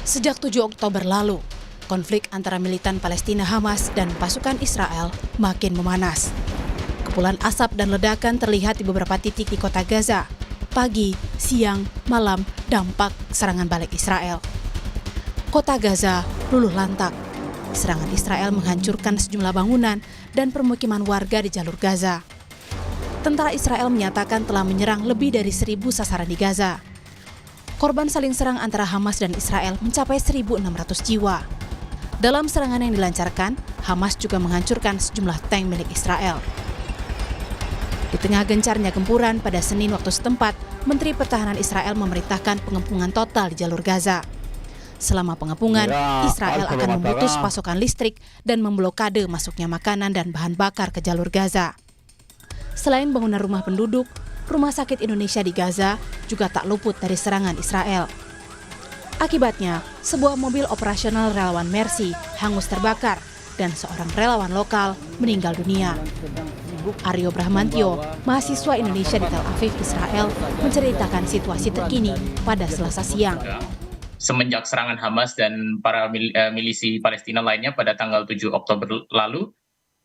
Sejak 7 Oktober lalu, konflik antara militan Palestina Hamas dan pasukan Israel makin memanas. Kepulan asap dan ledakan terlihat di beberapa titik di kota Gaza. Pagi, siang, malam, dampak serangan balik Israel. Kota Gaza luluh lantak. Serangan Israel menghancurkan sejumlah bangunan dan permukiman warga di jalur Gaza. Tentara Israel menyatakan telah menyerang lebih dari 1.000 sasaran di Gaza. Korban saling serang antara Hamas dan Israel mencapai 1.600 jiwa. Dalam serangan yang dilancarkan, Hamas juga menghancurkan sejumlah tank milik Israel. Di tengah gencarnya gempuran pada Senin waktu setempat, Menteri Pertahanan Israel memerintahkan pengepungan total di jalur Gaza. Selama pengepungan, Israel akan memutus pasokan listrik dan memblokade masuknya makanan dan bahan bakar ke jalur Gaza. Selain bangunan rumah penduduk, Rumah Sakit Indonesia di Gaza juga tak luput dari serangan Israel. Akibatnya, sebuah mobil operasional relawan Mercy hangus terbakar dan seorang relawan lokal meninggal dunia. Aryo Brahmantio, mahasiswa Indonesia di Tel Aviv, Israel, menceritakan situasi terkini pada Selasa siang. Semenjak serangan Hamas dan para milisi Palestina lainnya pada tanggal 7 Oktober lalu,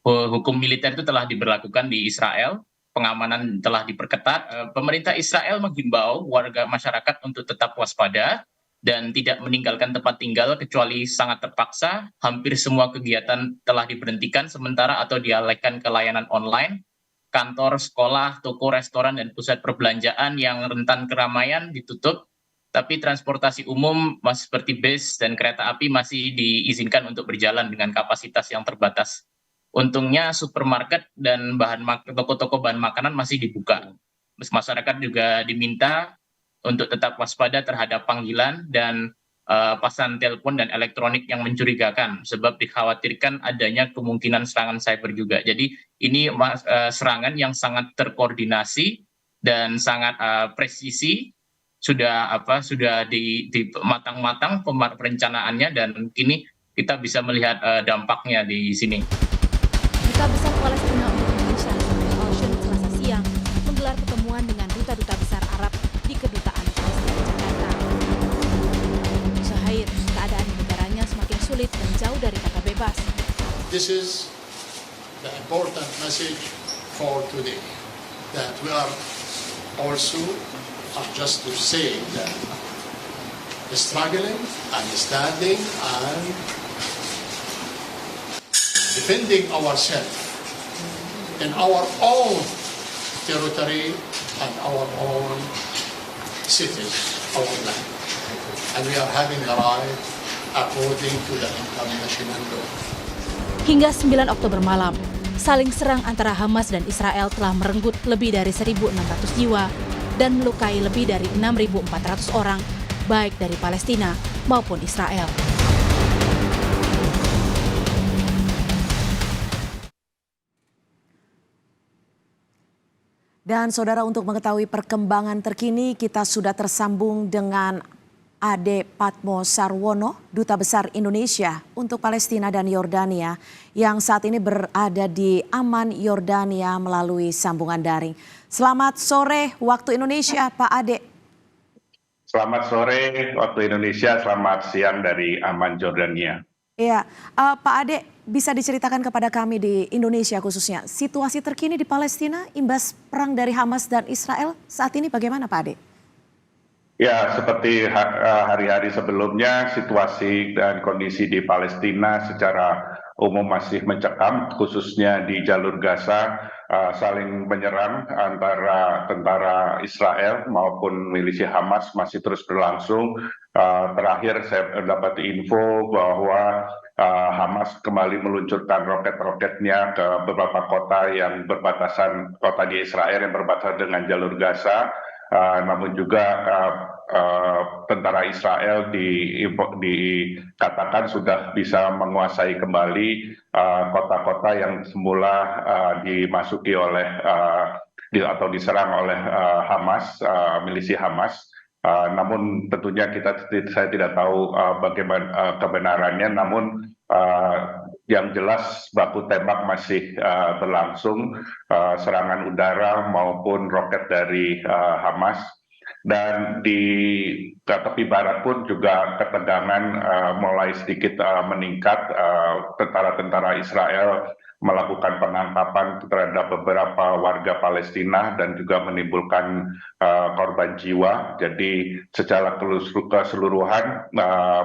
hukum militer itu telah diberlakukan di Israel. Pengamanan telah diperketat. Pemerintah Israel menghimbau warga masyarakat untuk tetap waspada dan tidak meninggalkan tempat tinggal kecuali sangat terpaksa. Hampir semua kegiatan telah diberhentikan sementara atau dialihkan ke layanan online. Kantor, sekolah, toko, restoran, dan pusat perbelanjaan yang rentan keramaian ditutup. Tapi transportasi umum seperti bus dan kereta api masih diizinkan untuk berjalan dengan kapasitas yang terbatas. Untungnya supermarket dan toko-toko bahan makanan masih dibuka. Masyarakat juga diminta untuk tetap waspada terhadap panggilan dan pasan telepon dan elektronik yang mencurigakan, sebab dikhawatirkan adanya kemungkinan serangan cyber juga. Jadi ini serangan yang sangat terkoordinasi dan sangat presisi, sudah di matang-matang perencanaannya, dan kini kita bisa melihat dampaknya di sini. Duta Besar Palestina untuk Indonesia, Samuel Alshon, Selasa siang menggelar pertemuan dengan duta-duta besar Arab di Kedutaan Palestina Jakarta. Syahir, keadaan di negaranya semakin sulit dan jauh dari kata bebas. This is the important message for today, that we are also just to say that struggling and standing and defending ourselves in our own territory and our own cities, our land. And we are having the right according to the international law. Hingga 9 Oktober malam, saling serang antara Hamas dan Israel telah merenggut lebih dari 1.600 jiwa dan melukai lebih dari 6.400 orang, baik dari Palestina maupun Israel. Dan saudara, untuk mengetahui perkembangan terkini, kita sudah tersambung dengan Ade Patmo Sarwono, Duta Besar Indonesia untuk Palestina dan Yordania, yang saat ini berada di Amman, Yordania melalui sambungan daring. Selamat sore waktu Indonesia, Pak Ade. Selamat sore waktu Indonesia, selamat siang dari Amman, Yordania. Iya, Pak Ade, bisa diceritakan kepada kami di Indonesia khususnya, situasi terkini di Palestina imbas perang dari Hamas dan Israel saat ini bagaimana, Pak Ade? Ya, seperti hari-hari sebelumnya, situasi dan kondisi di Palestina secara umum masih mencekam, khususnya di jalur Gaza, saling menyerang antara tentara Israel maupun milisi Hamas masih terus berlangsung. Terakhir saya dapat info bahwa Hamas kembali meluncurkan roket-roketnya ke beberapa kota yang berbatasan, kota di Israel yang berbatasan dengan jalur Gaza. Namun juga tentara Israel dikatakan sudah bisa menguasai kembali kota-kota yang semula dimasuki oleh atau diserang oleh Hamas, milisi Hamas. Namun tentunya saya tidak tahu bagaimana kebenarannya, namun yang jelas baku tembak masih berlangsung, serangan udara maupun roket dari Hamas. dan di tepi barat pun juga ketegangan mulai sedikit meningkat. Tentara-tentara Israel melakukan penangkapan terhadap beberapa warga Palestina dan juga menimbulkan korban jiwa. Jadi secara keseluruhan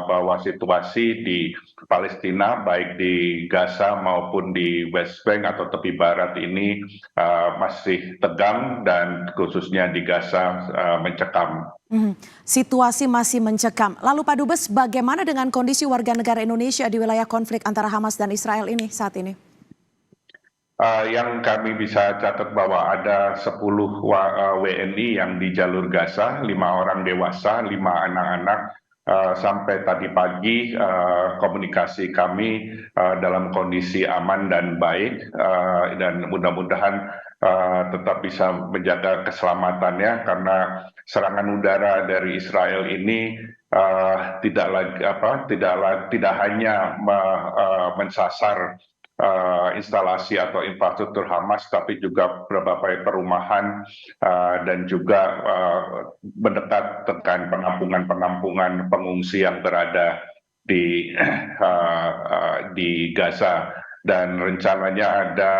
bahwa situasi di Palestina baik di Gaza maupun di West Bank atau tepi barat ini masih tegang dan khususnya di Gaza mencekam. Situasi masih mencekam. Lalu Pak Dubes, bagaimana dengan kondisi warga negara Indonesia di wilayah konflik antara Hamas dan Israel ini saat ini? Yang kami bisa catat bahwa ada 10 WNI yang di jalur Gaza, 5 orang dewasa, 5 anak-anak. Sampai tadi pagi komunikasi kami dalam kondisi aman dan baik, dan mudah-mudahan tetap bisa menjaga keselamatannya, karena serangan udara dari Israel ini tidak hanya mensasar instalasi atau infrastruktur Hamas, tapi juga beberapa perumahan dan juga mendekat dengan penampungan pengungsi yang berada di Gaza. Dan rencananya ada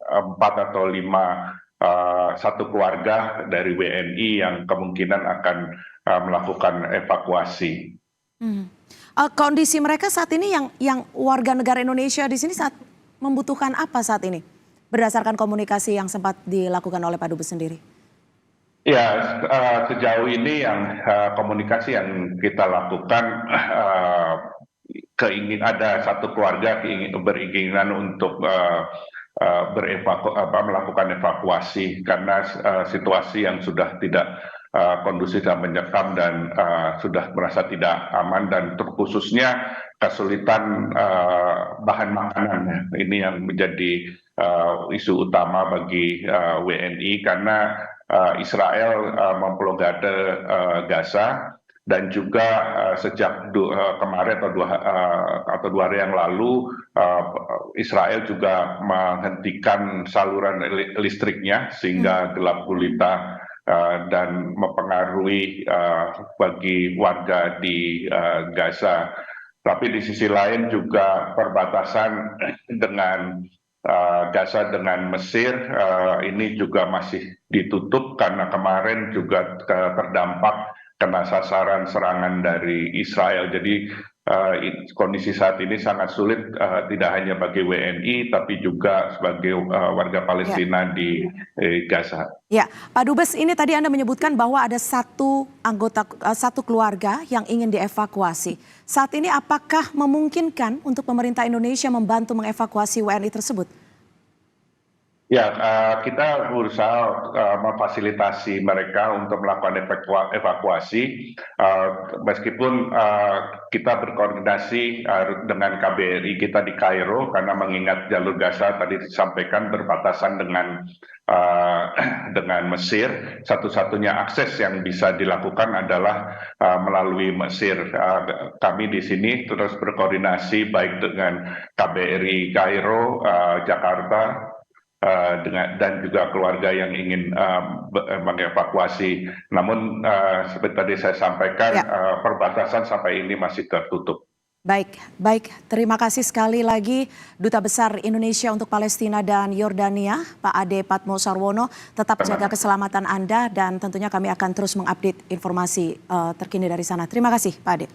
4 atau 5 satu keluarga dari WNI yang kemungkinan akan melakukan evakuasi. Kondisi mereka saat ini yang warga negara Indonesia di sini saat membutuhkan apa saat ini? Berdasarkan komunikasi yang sempat dilakukan oleh Pak Dubes sendiri. Ya, sejauh ini yang komunikasi yang kita lakukan, ada satu keluarga beringinan untuk melakukan evakuasi karena situasi yang sudah tidak kondusif dan mencekam dan sudah merasa tidak aman, dan terkhususnya kesulitan bahan makanan. Ini yang menjadi isu utama bagi WNI karena Israel memblokade Gaza, dan juga sejak kemarin atau 2 hari yang lalu Israel juga menghentikan saluran listriknya sehingga gelap gulita dan mempengaruhi bagi warga di Gaza. Tapi di sisi lain juga perbatasan dengan Gaza dengan Mesir ini juga masih ditutup karena kemarin juga terdampak kena sasaran serangan dari Israel. Jadi kondisi saat ini sangat sulit, tidak hanya bagi WNI tapi juga sebagai warga Palestina di Gaza. Ya, Pak Dubes, ini tadi Anda menyebutkan bahwa ada satu keluarga yang ingin dievakuasi. Saat ini apakah memungkinkan untuk pemerintah Indonesia membantu mengevakuasi WNI tersebut? Ya, kita berusaha memfasilitasi mereka untuk melakukan evakuasi, meskipun kita berkoordinasi dengan KBRI kita di Kairo, karena mengingat jalur Gaza tadi disampaikan berbatasan dengan Mesir. Satu-satunya akses yang bisa dilakukan adalah melalui Mesir. Kami di sini terus berkoordinasi baik dengan KBRI Kairo, Jakarta, dan juga keluarga yang ingin mengevakuasi. Namun seperti tadi saya sampaikan, perbatasan sampai ini masih tertutup. Baik. Terima kasih sekali lagi Duta Besar Indonesia untuk Palestina dan Yordania, Pak Ade Patmosarwono. Tetap jaga keselamatan Anda dan tentunya kami akan terus mengupdate informasi terkini dari sana. Terima kasih, Pak Ade.